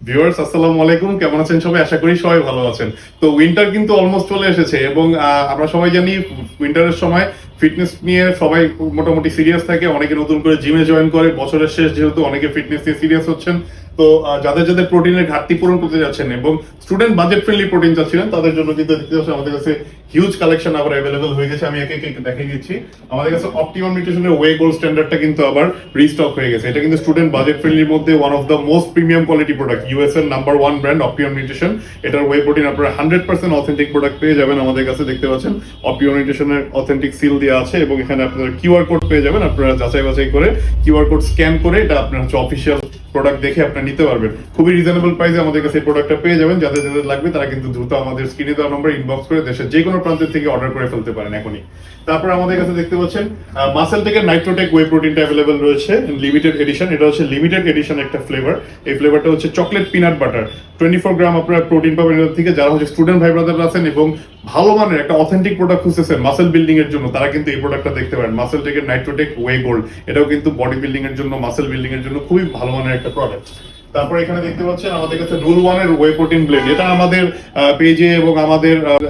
Viewers আসসালামু আলাইকুম, কেমন আছেন সবাই? আশা করি সবাই ভালো আছেন। তো উইন্টার কিন্তু অলমোস্ট চলে এসেছে এবং আমরা সবাই জানি উইন্টারের সময় ফিটনেস নিয়ে সবাই মোটামুটি সিরিয়াস থাকে, অনেকে নতুন করে জিমে জয়েন করে, বছরের শেষ যেহেতু অনেকে ফিটনেস নিয়ে সিরিয়াস হচ্ছেন। তো যাদের যাদের প্রোটিনের ঘাটতি পূরণ করতে যাচ্ছেন এবং স্টুডেন্ট বাজেট ফ্রেন্ডলি প্রোটিন চাচ্ছিলেন তাদের জন্য কিন্তু দেখতে পাচ্ছেন আমাদের কাছে হিউজ কালেকশন আবার অ্যাভেলেবল হয়ে গেছে। আমি একে একে দেখিয়ে দিচ্ছি। আমাদের কাছে অপটিমাম নিউট্রিশনের ওয়ে গোল্ড স্ট্যান্ডার্ডটা কিন্তু আবার রিস্টক হয়ে গেছে। এটা কিন্তু স্টুডেন্ট বাজেট ফ্রেন্ডলির মধ্যে one of the most premium quality product, US এর নাম্বার 1 ব্র্যান্ড অপটিমাম নিউট্রিশন। এটার ওয়ে প্রোটিন আপনারা 100% অথেন্টিক প্রোডাক্ট পেয়ে যাবেন আমাদের কাছে। দেখতে পাচ্ছেন অপটিমাম নিউট্রিশনের অথেন্টিক সিল দেওয়া আছে এবং এখানে আপনারা কিউআর কোড পেয়ে যাবেন। আপনারা যাচাই বাছাই করে কিউআর কোড স্ক্যান করে এটা আপনার হচ্ছে অফিসিয়াল প্রোডাক্ট দেখে আপনারা নিতে পারবেন। খুবই রিজনেবল প্রাইসে আমাদের কাছে এই প্রোডাক্টটা পেয়ে যাবেন। যাদের যাদের লাগবে তারা কিন্তু দ্রুত আমাদের স্ক্রিনে দেওয়া নম্বরে ইনবক্স করে দেশের যে কোনো প্রান্ত থেকে অর্ডার করে ফেলতে পারেন এখনই। তারপর আমাদের কাছে দেখতে পাচ্ছেন মাসেল টেকের নাইট্রোটেক ওয়ে প্রোটিনটা অ্যাভেলেবল রয়েছে লিমিটেড এডিশন। এটা হচ্ছে লিমিটেড এডিশন একটা ফ্লেভার। এই ফ্লেভারটা হচ্ছে চকলেট পিনাট বাটার। 24 গ্রাম আপনারা প্রোটিন পাবেন এর থেকে। যারা হচ্ছে স্টুডেন্ট ভাই ব্রাদার আছেন এবং ভালো মানের একটা অথেন্টিক প্রোডাক্ট খুঁজতেছেন মাসেল বিল্ডিং এর জন্য, তারা কিন্তু এই প্রোডাক্টটা দেখতে পারেন। মাসেল টেকের নাইট্রোটেক ওয়ে গোল্ড, এটাও কিন্তু বডি বিল্ডিং এর জন্য, মাসেল বিল্ডিং এর জন্য খুবই ভালো মানের একটা প্রোডাক্ট। তারপর এখানে দেখতে পাচ্ছেন আমাদের কাছে রুল 1 এর ওয়ে প্রোটিন ব্লেন্ড। এটা আমাদের পেজে এবং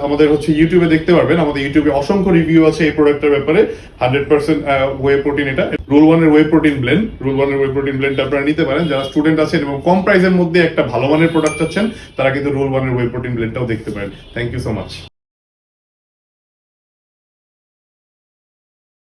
আমাদের হচ্ছে ইউটিউবে দেখতে পারবেন। আমাদের ইউটিউবে অসংখ্য রিভিউ আছে এই প্রোডাক্টের ব্যাপারে। 100% ওয়ে প্রোটিন। এটা রুল 1 এর ওয়ে প্রোটিন ব্লেন্ড। রুল 1 এর ওয়ে প্রোটিন ব্লেন্ড আপনারা নিতে পারেন। যারা স্টুডেন্ট আছেন এবং কম প্রাইসের মধ্যে একটা ভালো মানের প্রোডাক্ট চাচ্ছেন তারা কিন্তু রুল 1 এর ওয়ে প্রোটিন ব্লেন্ডটাও দেখতে পারেন। Thank you so much.